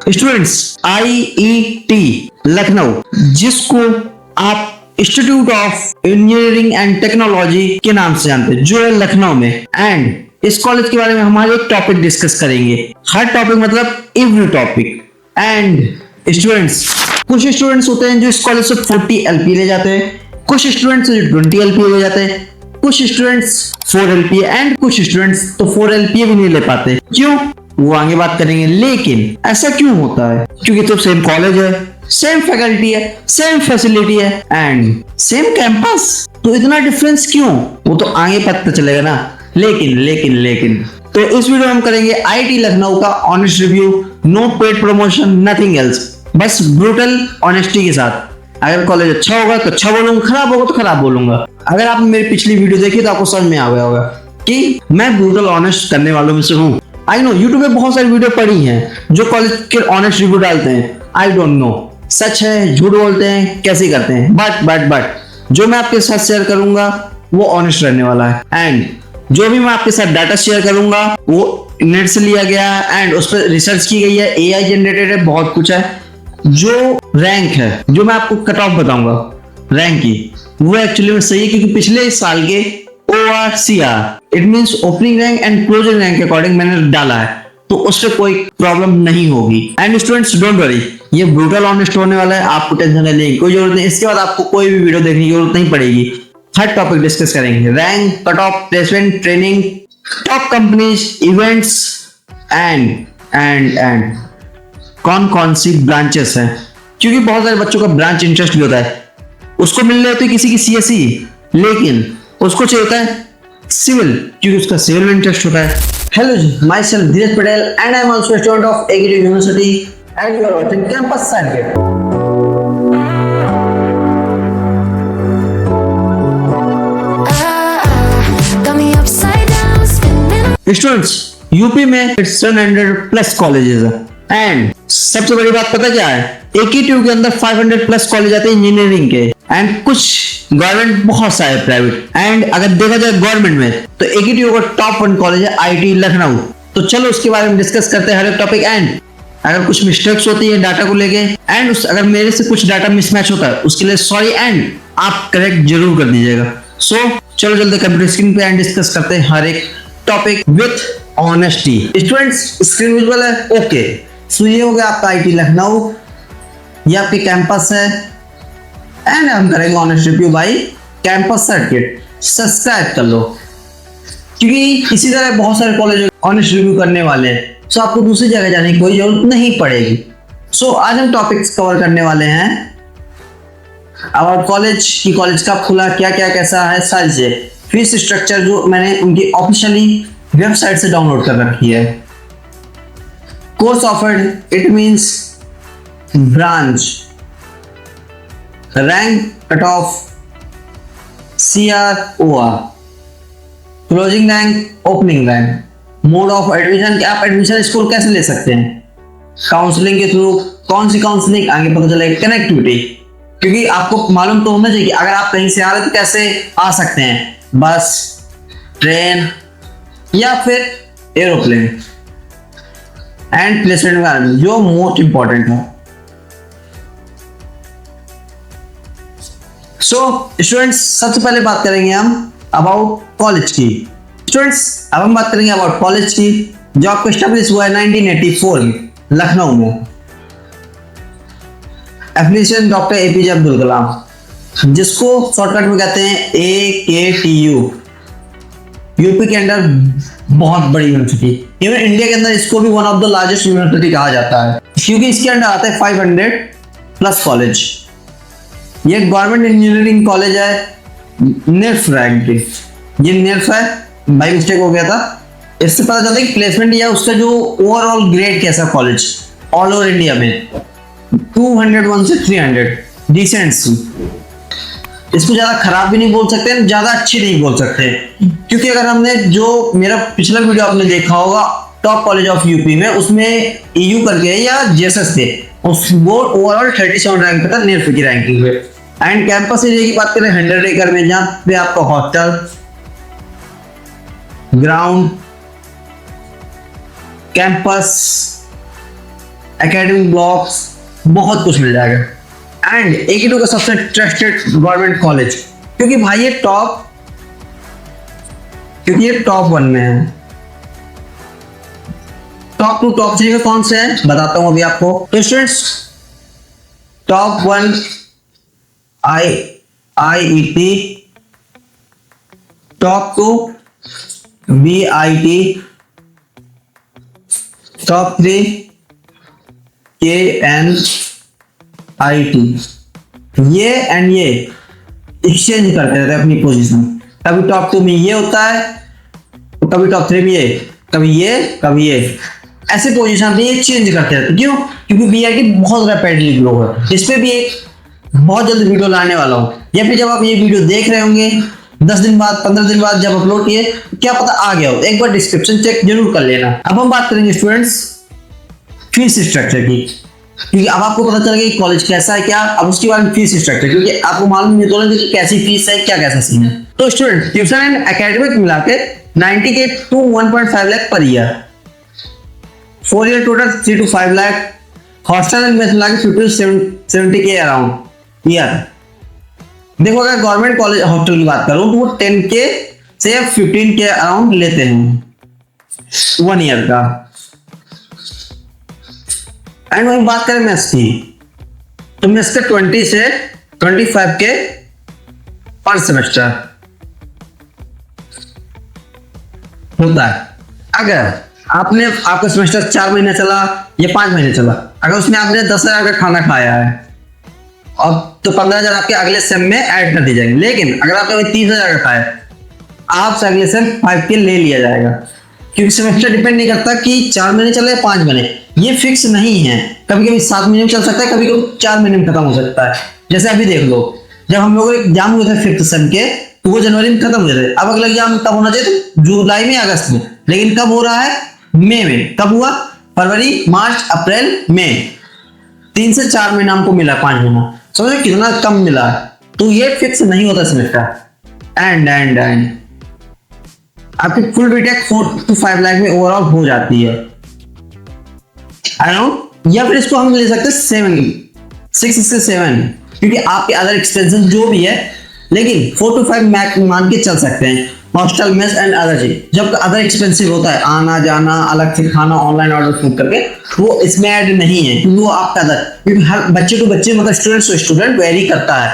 Students, IET Lucknow, जिसको आप institute of engineering and technology के नाम से जानते हैं, जो है लखनऊ में। एंड इस कॉलेज के बारे में हमारे एक टॉपिक डिस्कस करेंगे। हर टॉपिक मतलब एवरी टॉपिक। एंड स्टूडेंट्स, कुछ स्टूडेंट्स होते हैं जो इस कॉलेज से 40 LP ले जाते हैं, कुछ स्टूडेंट्स जो 20 LP ले जाते हैं, कुछ स्टूडेंट्स 4 LP एंड कुछ स्टूडेंट्स तो 4 LP भी नहीं ले पाते। क्यों, वो आगे बात करेंगे। लेकिन ऐसा क्यों होता है? क्योंकि तो सेम कॉलेज है, सेम फैकल्टी है, सेम फैसिलिटी है एंड सेम कैंपस, तो इतना डिफरेंस क्यों? वो तो आगे पता चलेगा ना। लेकिन तो इस वीडियो में हम करेंगे आईटी लखनऊ का honest review, no paid promotion, nothing else, बस ब्रूटल ऑनेस्टी के साथ। अगर कॉलेज अच्छा होगा तो अच्छा बोलूंगा, खराब होगा तो खराब बोलूंगा। अगर आपने मेरी पिछली वीडियो देखी तो आपको समझ में आ गया होगा कि मैं ब्रूटल ऑनेस्ट करने वालों में से हूँ। आई नो यूट्यूब पे बहुत सारी वीडियो पड़ी हैं जो कॉलेज के ऑनेस्ट रिव्यू डालते हैं। आई डोंट नो सच है झूठ बोलते हैं कैसे करते हैं, बट जो मैं आपके साथ शेयर करूंगा वो ऑनेस्ट रहने वाला है। एंड जो भी मैं आपके साथ डाटा शेयर करूंगा वो नेट से लिया गया है एंड उस पर रिसर्च की गई है, AI जनरेटेड है, बहुत कुछ है। जो रैंक है, जो मैं आपको कट ऑफ बताऊंगा रैंक की, वो एक्चुअली में सही है, क्योंकि पिछले साल के ORCR it means opening rank and closing rank के अकॉर्डिंग मैंने डाला है, तो उससे कोई प्रॉब्लम नहीं होगी। एंड स्टूडेंट्स डोंट वरी, ये ब्रूटल ऑनेस्ट होने वाला है, आपको टेंशन लेने की कोई जरूरत नहीं। इसके बाद आपको कोई भी वीडियो देखने की जरूरत नहीं पड़ेगी। हर टॉपिक डिस्कस करेंगे, rank, cut off, placement, training, top companies, events and कौन सी ब्रांचेस हैं, क्योंकि बहुत सारे बच्चों का ब्रांच इंटरेस्ट भी होता है। उसको मिल रही होती है किसी की CSE, लेकिन उसको चाहिए होता है सिविल, क्योंकि उसका सिविल में इंटरेस्ट होता है। Hello ji, myself Dheeraj Patel and I am also student of agri university and you are watching campus circuit. Students, UP में 700+ कॉलेजेस हैं एंड सबसे बड़ी बात पता क्या है, AKTU के अंदर 500+ कॉलेज आते हैं इंजीनियरिंग के एंड कुछ गवर्नमेंट, बहुत सारे प्राइवेट। एंड अगर देखा जाए गवर्नमेंट में तो AKTU का टॉप 1 कॉलेज है IIT लखनऊ। तो चलो उसके बारे में डिस्कस करते हैं हर एक टॉपिक। एंड अगर कुछ मिस्टेक्स होती है डाटा को लेके एंड अगर मेरे से कुछ डाटा मिसमैच होता है उसके लिए सॉरी एंड आप करेक्ट जरूर कर दीजिएगा। सो चलो जल्दी कंप्यूटर स्क्रीन पे एंड डिस्कस करते हैं हर एक topic with honesty. Students, screen visual है? ओके। सो ये हो गया आपका IIT लखनऊ, ये आपकी कैंपस है एंड हम करेंगे honest review by campus circuit. Subscribe कर लो, क्योंकि इसी तरह बहुत सारे कॉलेज ऑनेस्ट रिव्यू करने वाले हैं, सो आपको दूसरी जगह जाने की कोई जरूरत नहीं पड़ेगी। सो आज हम टॉपिक्स कवर करने वाले हैं अबाउट कॉलेज की, कॉलेज कब खुला, क्या क्या कैसा है, सारी चीजें, फीस स्ट्रक्चर जो मैंने उनकी ऑफिशियली वेबसाइट से डाउनलोड कर रखी है। Course offered it means branch, rank, cut off, CROR, closing rank, opening rank, mode of admission कि आप एडमिशन स्कूल कैसे ले सकते हैं, काउंसलिंग के थ्रू, कौन सी काउंसलिंग आगे पता चलेगा, कनेक्टिविटी, क्योंकि आपको मालूम तो होना चाहिए कि अगर आप कहीं से आ रहे तो कैसे आ सकते हैं, बस, ट्रेन या फिर एरोप्लेन। एंड प्लेसमेंट एनवायरनमेंट जो मोस्ट इंपॉर्टेंट है। सो स्टूडेंट्स, सबसे पहले बात करेंगे हम अबाउट कॉलेज की। स्टूडेंट्स, अब हम बात करेंगे अबाउट कॉलेज की, जो आपको स्टैब्लिश हुआ है 1984 में लखनऊ में। Affiliation doctor APJ Abdul Kalam, जिसको शॉर्टकट में कहते हैं AKTU। यूपी के अंदर बहुत बड़ी यूनिवर्सिटी, इवन इंडिया के अंदर इसको भी one of the largest university कहा जाता है, क्योंकि इसके अंदर आता है 500+ कॉलेज। ये गवर्नमेंट इंजीनियरिंग कॉलेज है, NIRF रैंक की। ये NIRF है, बाई मिस्टेक हो गया था। इससे पता चलता है कि प्लेसमेंट या उसका जो ओवरऑल ग्रेड कैसा कॉलेज ऑल ओवर इंडिया में 201 से 300 डिसेंट। इसको ज्यादा खराब भी नहीं बोल सकते, ज्यादा अच्छी नहीं बोल सकते, क्योंकि अगर हमने जो मेरा पिछला वीडियो आपने देखा होगा टॉप कॉलेज ऑफ यूपी में, उसमें EU करके या JSS थे, वो ओवरऑल 37 रैंक पे था NIRF की रैंकिंग में। एंड कैंपस एरिया की बात करें 100 एकड़ में, जहाँ पे आपका hostel, ground, campus academic blocks, बहुत कुछ मिल जाएगा। एंड A-K-2 का सबसे ट्रस्टेड गवर्नमेंट कॉलेज, क्योंकि भाई ये टॉप 1 में है। टॉप 2 टॉप 3 में कौन से हैं बताता हूं अभी आपको। तो students, top 1 IIET, top 2 BIT, top 3 KNIT। ये एंड ये एक्सचेंज करते रहते हैं अपनी पोजीशन। कभी टॉप 2 में ये होता है, कभी टॉप 3 में ये, कभी ये ऐसे पोजीशन पे ये चेंज करते रहते हैं। क्यों? क्योंकि BIT बहुत रैपिडली ग्रो है। इस पे भी एक बहुत जल्दी वीडियो लाने वाला हूँ, या फिर जब आप ये वीडियो देख रहे होंगे 10 दिन बाद, 15 दिन बाद जब अपलोड किए, क्या पता आ गया हो, एक बार डिस्क्रिप्शन चेक जरूर कर लेना। अब हम बात करेंगे स्टूडेंट्स फीस स्ट्रक्चर की, क्योंकि अब आपको पता चल गया कि कॉलेज कैसा है क्या। अब उसके बाद फीस स्ट्रक्चर, क्योंकि आपको मालूम नहीं तो कि कैसी फीस है, क्या कैसा सीन है। तो स्टूडेंट, ट्यूशन एंड एकेडमिक मिला के 90K to 1.5 lakh per year, 4 year total 3 to 5 lakh, hostel and mess मिला के 50 to 70K अराउंड ईयर। देखो, अगर गवर्नमेंट कॉलेज हॉस्टल की बात करूं तो वो 10K से 15K अराउंड लेते हैं 1 ईयर का। एंड वही बात करें मेस की, तो मेस का 20 से 25K पर सेमेस्टर होता है। अगर आपका सेमेस्टर 4 महीने चला या 5 महीने चला, अगर उसमें आपने 10,000 का खाना खाया है और तो 15,000 आपके अगले सेम में ऐड कर दी जाएंगे। लेकिन अगर आपने 30,000 का खाया, आपसे अगले सेम 5K ले लिया जाएगा, क्योंकि सेमेस्टर डिपेंड नहीं करता कि 4 महीने चले या 5 महीने, ये फिक्स नहीं है। कभी कभी 7 महीने में चल सकता है, कभी कभी 4 महीने में खत्म हो सकता है। जैसे अभी देख लो, जब हम लोग एग्जाम हुए थे 5th सेम के, तो वो जनवरी में खत्म हुए थे। अब अगला एग्जाम कब होना चाहिए? तो जुलाई में, अगस्त में, लेकिन कब हो रहा है? मई में। कब हुआ? फरवरी, मार्च, अप्रैल, मई, 3 से 4 महीना हमको मिला, 5 महीना। समझो कितना कम मिला है। तो ये फिक्स नहीं होता सेमेस्टर। एंड आपकी फुल बीटेक 4 to 5 लाख में ओवरऑल हो जाती है अराउंड, या फिर इसको हम ले सकते हैं 6 से 7, क्योंकि आपके अदर एक्सपेंसेस जो भी है, लेकिन 4 to 5 मैक मान के चल सकते हैं। हॉस्टल, मेस एंड अदर चीज, जब अदर एक्सपेंसिव होता है, आना जाना, अलग से खाना, ऑनलाइन ऑर्डर फूड करके, वो इसमें ऐड नहीं है, क्योंकि वो आपका अदर, क्योंकि हर बच्चे टू बच्चे, मतलब स्टूडेंट टू स्टूडेंट वेरी करता है।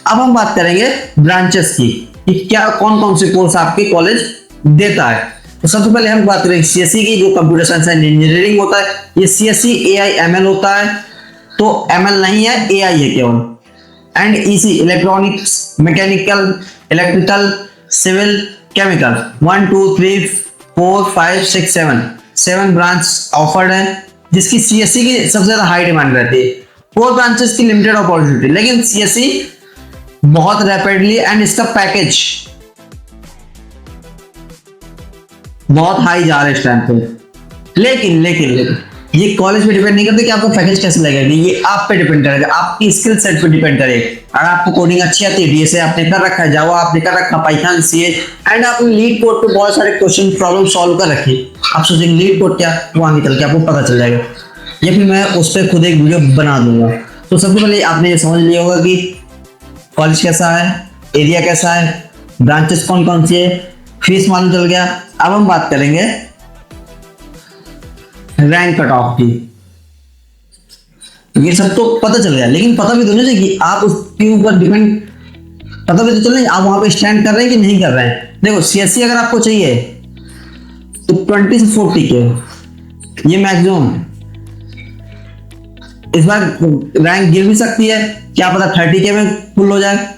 अब हम बात करेंगे ब्रांचेस की, कि क्या कौन कौन से कोर्स आपके कॉलेज देता है। तो सबसे पहले हम बात करेंगे CSE की, जो कंप्यूटर साइंस एंड इंजीनियरिंग होता है। ये CSE AI ML होता है, तो ML नहीं है, AI है केवल। And EC electronics, mechanical, electrical, civil, chemical, 1 2 3 4 5 6 7 branch offered है, जिसकी CSE की सबसे ज्यादा हाई डिमांड रहती है। 4 ब्रांचेस की लिमिटेड अपॉर्चुनिटी, लेकिन CSE बहुत रैपिडली, एंड इसका पैकेज बहुत हाई जा रहा है इस टाइम पे। लेकिन ये कॉलेज पे डिपेंड नहीं करते कि आपको पैकेज कैसे लगेगा, ये आप पे डिपेंड करेगा, आपकी स्किल सेट पे डिपेंड करेगा। अगर आपको कोडिंग अच्छी आती है, DSA आपने कर रखा है, जावा आपने कर रखा, पाइथन, CA, एंड आपने लीड कोड पे बहुत सारे क्वेश्चन प्रॉब्लम सॉल्व कर रखी, आप सोचेंगे लीड कोड क्या, वो आगे चल के आपको पता चल जाएगा, या फिर मैं उस पर खुद एक वीडियो बना दूंगा। तो सबसे पहले आपने ये समझ लिया होगा कि कॉलेज कैसा है, एरिया कैसा है, ब्रांचेस कौन कौन सी है, फीस मालूम चल गया। अब हम बात करेंगे रैंक कट ऑफ की। ये सब तो पता चल गया, लेकिन पता भी तो नहीं कि आप उसके ऊपर डिपेंड, पता भी तो चल, आप वहां पे स्टैंड कर रहे हैं कि नहीं कर रहे हैं। देखो, CSE अगर आपको चाहिए तो 20 से 40K ये मैक्सिमम। इस बार रैंक गिर भी सकती है, क्या पता 30K में फुल हो जाए।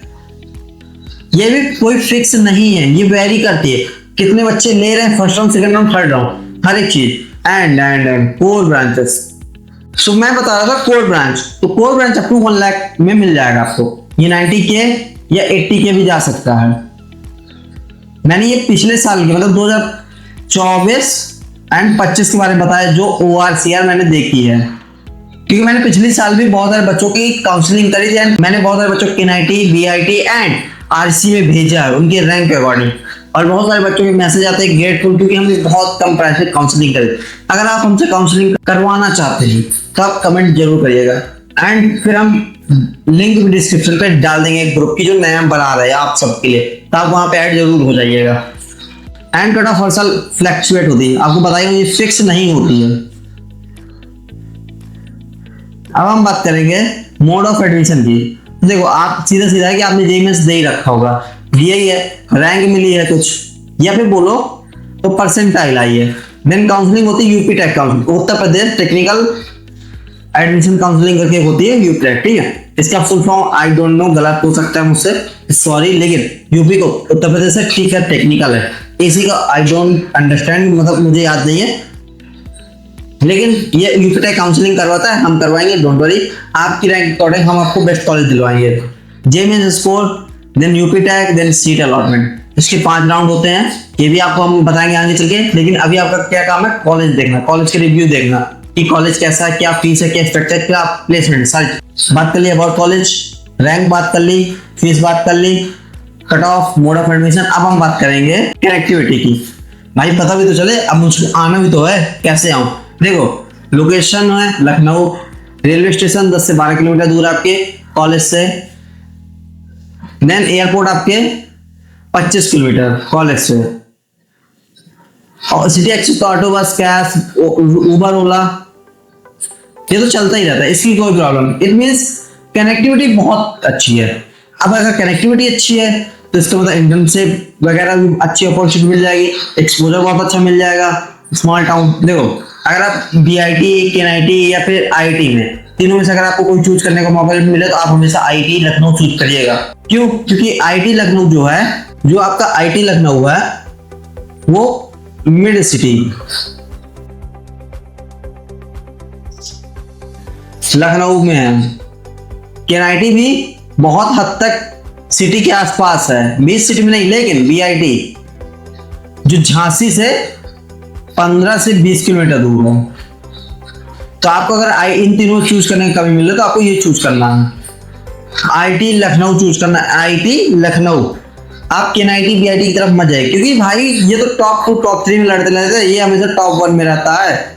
ये भी कोई फिक्स नहीं है, ये वेरी करती है, कितने बच्चे ले रहे हैं first round, second round, third round, हर एक चीज। एंड कोर ब्रांचेस, सो मैं बता रहा था कोर ब्रांच, तो core branch up to 1 lakh में मिल जाएगा आपको। ये 90K या 80K भी जा सकता है। मैंने ये पिछले साल के, मतलब 2024 एंड 25 के बारे में बताया, जो ORCR मैंने देखी है, क्योंकि मैंने पिछले साल भी बहुत सारे बच्चों की काउंसलिंग करी थी, एंड मैंने बहुत सारे बच्चों को NIT, BIT एंड RC में भेजा है उनके रैंक के अकॉर्डिंग। और बहुत सारे बच्चों के मैसेज आते हैं ग्रेटफुल, क्योंकि हमने बहुत कम प्राइस में काउंसलिंग करी। अगर आप हमसे काउंसलिंग करवाना चाहते हैं तो आप कमेंट जरूर करिएगा, एंड फिर हम लिंक भी डिस्क्रिप्शन पे डाल देंगे ग्रुप की जो नया बना रहे हैं आप सबके लिए, तो आप वहां पे ऐड जरूर हो जाइएगा। एंड कट ऑफ हर साल फ्लैक्चुएट होती है, आपको बताइए ये फिक्स नहीं होती है। अब हम बात करेंगे मोड ऑफ एडमिशन की। देखो आप सीधा सीधा है कि आपने जेईई मेंस दे ही रखा होगा, दिया ही है, रैंक मिली है कुछ, या फिर बोलो तो परसेंटाइल आई है, देन काउंसलिंग होती है UP take counselling, Uttar Pradesh technical admission counselling करके होती है यूपी टेक, ठीक है। इसका full form I don't know, गलत हो सकता है मुझसे, सॉरी, लेकिन यूपी को उत्तर प्रदेश से ठीक है, टेक्निकल है, इसी का आई डोंट अंडरस्टैंड, मतलब मुझे याद नहीं है, लेकिन ये यूपी टेक काउंसलिंग करवाता है, हम करवाएंगे, डोंट वरी। आपकी रैंक अकॉर्डिंग हम आपको बेस्ट कॉलेज दिलवाएंगे। JEE mains score, then UP tech, then seat allotment, इसके 5 राउंड होते हैं, ये भी आपको हम बताएंगे आगे चल के। लेकिन अभी आपका क्या काम है, कॉलेज देखना, कॉलेज के रिव्यू देखना कि कॉलेज कैसा है, क्या फीस है, क्या स्ट्रक्चर, क्या प्लेसमेंट, सारी बात कर ली अबाउट कॉलेज, रैंक बात कर ली, फीस बात कर ली, cut off, mode of admission. अब हम बात करेंगे कनेक्टिविटी की। भाई पता भी तो चले, अब मुझे आना भी तो है, कैसे आऊं। देखो लोकेशन है लखनऊ, रेलवे स्टेशन 10 से 12 किलोमीटर दूर आपके कॉलेज से, देन एयरपोर्ट आपके 25 किलोमीटर कॉलेज से, और सिटी एक्सेस तो ऑटो, बस, कैश, उबर, ओला, ये तो चलता ही रहता है, इसकी कोई प्रॉब्लम नहीं। इट मींस कनेक्टिविटी बहुत अच्छी है। अब अगर कनेक्टिविटी अच्छी है तो इसका मतलब इंटर्नशिप वगैरह भी अच्छी अपॉर्चुनिटी मिल जाएगी, एक्सपोजर बहुत अच्छा मिल जाएगा। स्मॉल टाउन, देखो अगर आप बीआईटी, केएनआईटी या फिर आईटी में, तीनों में से अगर आपको कोई चूज करने का मौका मिले तो आप हमेशा आईटी लखनऊ चूज करिएगा। क्यों? क्योंकि आईटी लखनऊ जो है, जो आपका आईटी लखनऊ है वो मिड सिटी लखनऊ में है, केएनआईटी भी बहुत हद तक सिटी के आसपास है, बीच सिटी में नहीं, लेकिन बीआईटी जो झांसी से 15 से 20 किलोमीटर दूर है। तो आपको अगर इन तीनों चूज करने का कभी मिले तो आपको ये चूज करना है, आईटी लखनऊ चूज करना है, आईटी लखनऊ। आप केएनआईटी बीआईटी की तरफ मत जाइए, क्योंकि भाई ये तो टॉप 2 टॉप 3 में लड़ते रहते हैं, ये हमेशा टॉप 1 में रहता है,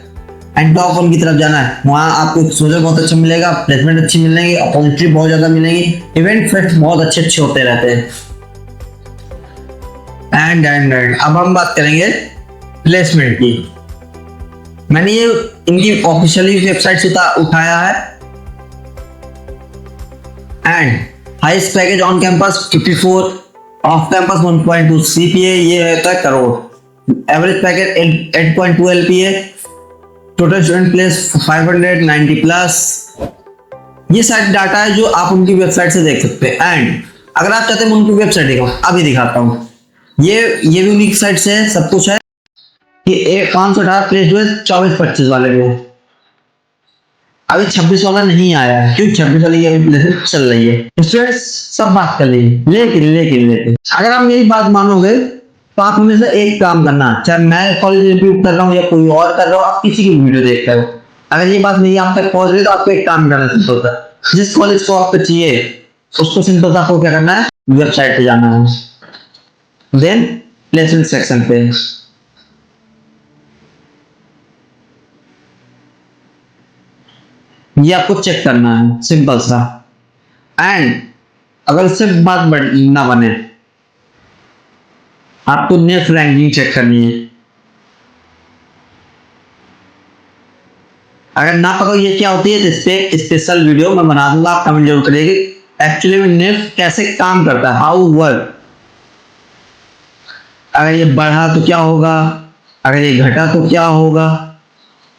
एंड टॉप 1 की तरफ जाना है। वहाँ आपको एक्सपोजर बहुत अच्छा मिलेगा, प्लेसमेंट अच्छी मिलेगी, अपॉर्चुनिटी बहुत ज्यादा मिलेगी, इवेंट फेस्ट बहुत अच्छे अच्छे होते रहते हैं। एंड अब हम बात करेंगे प्लेसमेंट की। मैंने ये इनकी ऑफिशियली वेबसाइट से उठाया है। And highest package on campus 54, off campus 1.2, CPA ये होता है crore, average package 8.2 LPA, total student place 590 plus. ये सारे डाटा है जो आप उनकी वेबसाइट से देख सकते हैं। एंड अगर आप चाहते हैं मैं उनकी वेबसाइट दिखाऊं, अभी दिखाता हूँ। ये भी उनकी साइट से है, सब कुछ है। ये 518 प्लेस जो है 24-25 वाले में, अभी 26 वाला नहीं आया है, क्योंकि 26 वाली अभी प्लेसमेंट चल रही है। स्टूडेंट्स सब बात कर लीजिए, लेकिन अगर आप मेरी बात मानोगे तो आप हमेशा एक काम करना, चाहे मैं कॉलेज रिव्यू कर रहा हूँ या कोई और कर रहा हूँ, आप किसी की वीडियो देख रहे हो, अगर ये बात नहीं आप तक पहुंच रही तो आपको एक काम करना सिंपल होता है, जिस कॉलेज को आपको चाहिए उसको सिंपल सा आपको क्या करना है, वेबसाइट पे जाना है, देन प्लेसमेंट सेक्शन पे ये आपको चेक करना है, सिंपल सा। एंड अगर उससे बात ना बने, आपको नेक्स्ट रैंकिंग चेक करनी है। अगर ना पता ये क्या होती है तो इस पे स्पेशल वीडियो मैं बना दूंगा, आप कमेंट जरूर करिएगा एक्चुअली में नेफ्ट कैसे काम करता है, हाउ वर्क, अगर ये बढ़ा तो क्या होगा, अगर ये घटा तो क्या होगा,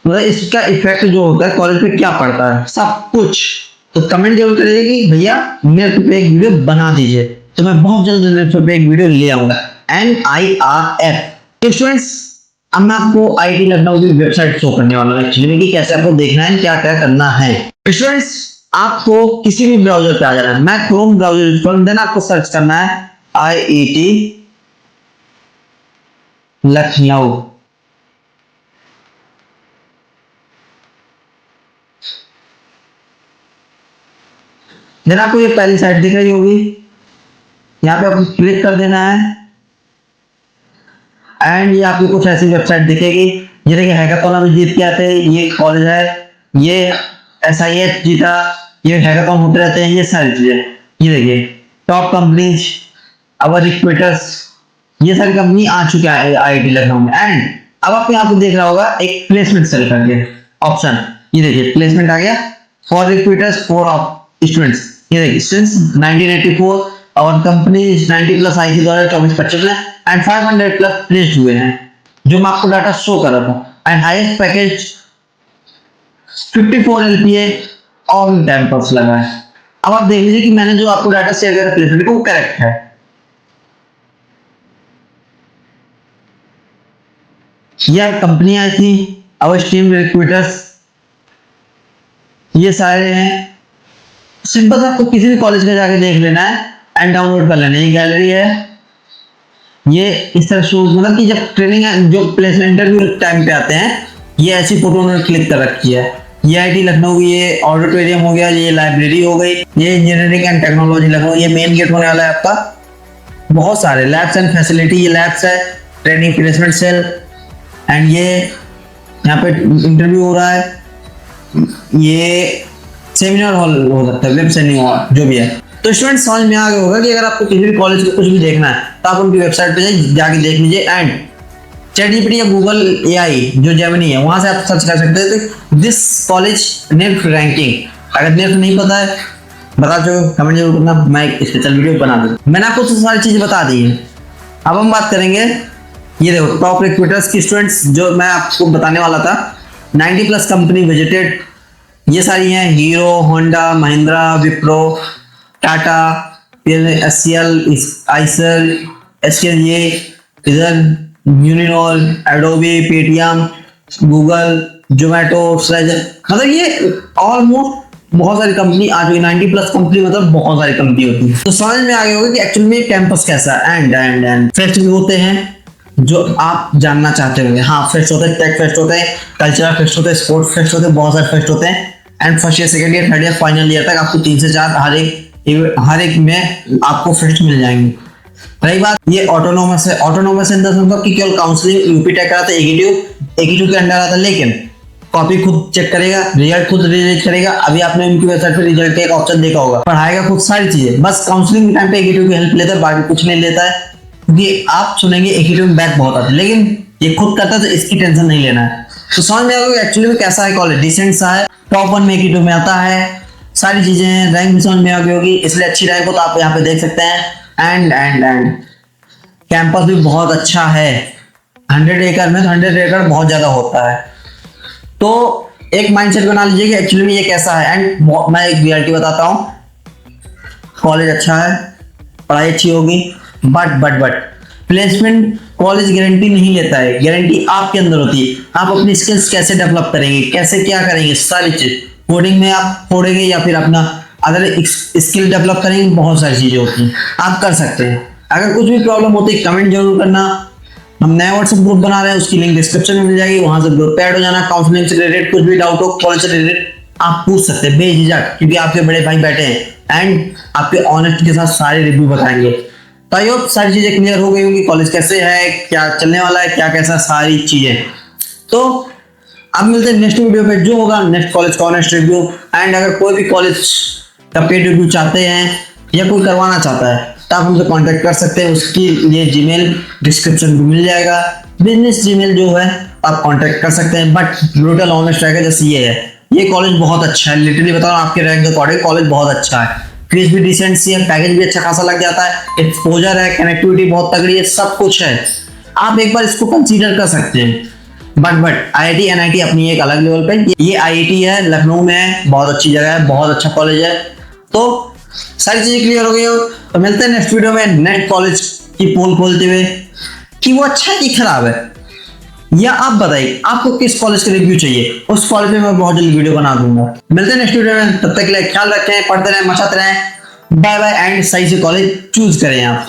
मतलब इसका इफेक्ट जो होता है कॉलेज पे क्या पड़ता है, सब कुछ। तो कमेंट जरूर करिए कि भैया मेरे पे एक वीडियो बना दीजिए, तो मैं बहुत जल्द मेरे पे एक वीडियो ले आऊंगा। NIRF स्टूडेंट्स, अब मैं आपको आईटी लखनऊ की वेबसाइट शो करने वाला हूँ एक्चुअली कि कैसे आपको देखना है, क्या क्या करना है। स्टूडेंट्स आपको किसी भी ब्राउजर पे आ जाना है, मैं क्रोम ब्राउजर यूज करूँ, देन आपको सर्च करना है IIT लखनऊ। देन आपको ये पहली साइट दिख रही होगी, यहाँ पे आपको क्लिक कर देना है। एंड ये आपको कुछ ऐसी वेबसाइट दिखेगी। ये देखिए हैकाथॉन अभी जीत के आते हैं, ये कॉलेज है, ये SIH जीता, ये हैकाथॉन होते रहते हैं, ये सारी चीजें। ये देखिए टॉप कंपनीज, अवर रिक्रूटर्स, ये सारी कंपनी आ चुकी है IIT लखनऊ में। एंड अब आपको यहाँ पे देख रहा होगा एक प्लेसमेंट सेल करके ऑप्शन, ये देखिए प्लेसमेंट आ गया फॉर रिक्रूटर्स फॉर स्टूडेंट्स। ये देखिए सिंस 1984 और कंपनी 90 प्लस आई थी 2024-25 में एंड 500 प्लस प्लेस्ड हुए हैं, जो मैं आपको डाटा शो कर रहा था। And highest package 54 LPA on campus लगा है। अब आप देख लीजिए कि मैंने जो आपको डाटा शेयर किया प्लेसमेंट को वो करेक्ट है। यह कंपनी आई थी, अवर स्ट्रीम रिक्रूटर्स, ये सारे हैं। सिंपल आपको किसी भी कॉलेज का जाके देख लेना है एंड डाउनलोड कर लेना है। ये गैलरी है, ये इस तरह शो, मतलब कि जब ट्रेनिंग जो प्लेसमेंट इंटरव्यू टाइम पे आते हैं, ये ऐसी फोटो उन्होंने क्लिक कर रखी है। ये IIT लखनऊ की ये ऑडिटोरियम हो गया, ये लाइब्रेरी हो गई, ये इंजीनियरिंग एंड टेक्नोलॉजी लखनऊ, ये मेन गेट होने वाला है आपका। बहुत सारे लैब्स एंड फैसिलिटी, ये लैब्स है, ट्रेनिंग प्लेसमेंट सेल, एंड ये यहाँ पे इंटरव्यू हो रहा है, ये सेमिनार हॉल हो सकता है, वेब सेमिनार हॉल, जो भी है। तो स्टूडेंट समझ में आ गया होगा कि अगर आपको किसी भी कॉलेज का कुछ भी देखना है तो आप उनकी वेबसाइट पे जाके देख लीजिए। एंड ChatGPT या Google AI जो जेमिनी है, वहां से आप सर्च कर सकते हैं दिस कॉलेज नेट रैंकिंग। अगर नेट नहीं पता है बता दो, कमेंट जरूर करना, मैं स्पेशल वीडियो बना दूँ। मैंने आपको सारी चीजें बता दी है। अब हम बात करेंगे, ये देखो टॉप रिक्रूटर्स की स्टूडेंट्स जो मैं आपको बताने वाला था, 90 प्लस कंपनी विजिटेड, ये सारी हैं, hero, Honda, Mahindra, Wipro, Tata, SCL, Eicher, SKJ, इधर यूनिनॉल, एडोबी, पेटीएम, गूगल, जोमेटो, मतलब ये ऑलमोस्ट बहुत सारी कंपनी आ चुकी है। 90 प्लस कंपनी मतलब बहुत सारी कंपनी होती है। तो समझ में आ गया होगा कि एक्चुअली में कैंपस कैसा है। एंड फेस्ट भी होते हैं जो आप जानना चाहते होंगे। हाँ, फेस्ट होते हैं, टेक फेस्ट होते हैं, कल्चरल फेस्ट होते हैं, स्पोर्ट्स फेस्ट होते हैं, बहुत सारे फेस्ट होते हैं। And first year, second year, third year, final year तक आपको 3 से 4 हर एक में आपको फेस्ट मिल जाएंगे। रही बात ये ऑटोनोमस है, ऑटोनोमस इन द सेंस कि केवल काउंसलिंग यूपी टेक कराता है, एकीट्यू के अंडर आता है, लेकिन कॉपी खुद चेक करेगा, रिजल्ट खुद रिलीज करेगा। अभी आपने उनकी वेबसाइट पे रिजल्ट का एक ऑप्शन देखा होगा, पढ़ाएगा खुद सारी चीजें, बस काउंसलिंग के टाइम पे एकीट्यू की हेल्प लेता है, बाकी कुछ नहीं लेता है। क्योंकि आप सुनेंगे एकीट्यू में बैक बहुत आते हैं, लेकिन ये खुद करता है तो इसकी टेंशन नहीं लेना है। तो समझ में आएगा एक्चुअली में कैसा है कॉलेज, डिसेंट सा है, टॉप 1 में एकीट्यू में आता है, सारी चीजें हैं, रैंक भी समझ में आ गई होगी, इसलिए अच्छी रैंक हो तो आप यहाँ पे देख सकते हैं। एंड कैंपस भी बहुत अच्छा है, 100 एकड़ में तो 100 एकड़ बहुत ज्यादा होता है। तो एक माइंडसेट बना लीजिए कि एक्चुअली में ये कैसा है। एंड मैं एक रियलिटी बताता हूँ, कॉलेज अच्छा है, पढ़ाई अच्छी होगी, बट प्लेसमेंट कॉलेज गारंटी नहीं लेता है, गारंटी आपके अंदर होती है। आप अपनी स्किल्स कैसे डेवलप करेंगे, कैसे क्या करेंगे, सारी चीज कोडिंग में आप कोडेंगे या फिर अपना अदर स्किल डेवलप करेंगे, बहुत सारी चीजें होती हैं, आप कर सकते हैं। अगर कुछ भी प्रॉब्लम होती है कमेंट जरूर करना। हम नया व्हाट्सएप ग्रुप बना रहे हैं, उसकी लिंक डिस्क्रिप्शन में मिल जाएगी, वहां से ग्रुप पे ऐड हो जाना। काउंसलिंग से रिलेटेड कुछ भी डाउट हो, कॉलेज से रिलेटेड आप पूछ सकते हैं बेझिझक, क्योंकि आपके बड़े भाई बैठे हैं एंड आपके ऑनेस्ट के साथ सारे रिव्यू बताएंगे। तो आई होप सारी चीजें क्लियर हो गई होंगी, कॉलेज कैसे है, क्या चलने वाला है, क्या कैसा, सारी चीजें। तो अब मिलते हैं नेक्स्ट वीडियो पे, जो होगा नेक्स्ट कॉलेज का ऑनेस्ट रिव्यू। एंड अगर कोई भी कॉलेज का पेड रिव्यू चाहते हैं या कोई करवाना चाहता है तो आप हमसे कांटेक्ट कर सकते हैं, उसकी लिए जीमेल डिस्क्रिप्शन में मिल जाएगा, बिजनेस जीमेल जो है आप कांटेक्ट कर सकते हैं। बट ब्रूटल ऑनेस्ट रहेगा, जैसे ये है, ये कॉलेज बहुत अच्छा है, लिटरली बता रहा हूँ, आपके रैंक के अकॉर्डिंग कॉलेज बहुत अच्छा है, फीस भी डिसेंट सी है, पैकेज भी अच्छा खासा लग जाता है, एक्सपोजर है, कनेक्टिविटी बहुत तगड़ी है, सब कुछ है, आप एक बार इसको कंसीडर कर सकते हैं। बट IIT NIT अपनी एक अलग लेवल पे, ये IIT है, लखनऊ में है, बहुत अच्छी जगह है, बहुत अच्छा कॉलेज है। तो सारी चीजें क्लियर हो गई हो, तो मिलते हैं नेक्स्ट वीडियो में नेक्स्ट कॉलेज की पोल खोलते हुए कि वो अच्छा है कि खराब है, या आप बताइए आपको किस कॉलेज का रिव्यू चाहिए, उस कॉलेज में मैं बहुत जल्दी वीडियो बना दूंगा। मिलते हैं नेक्स्ट वीडियो में, तब तक के लिए ख्याल रखें, पढ़ते रहें, मचाते रहें, बाय बाय। एंड सही से कॉलेज चूज करें आप।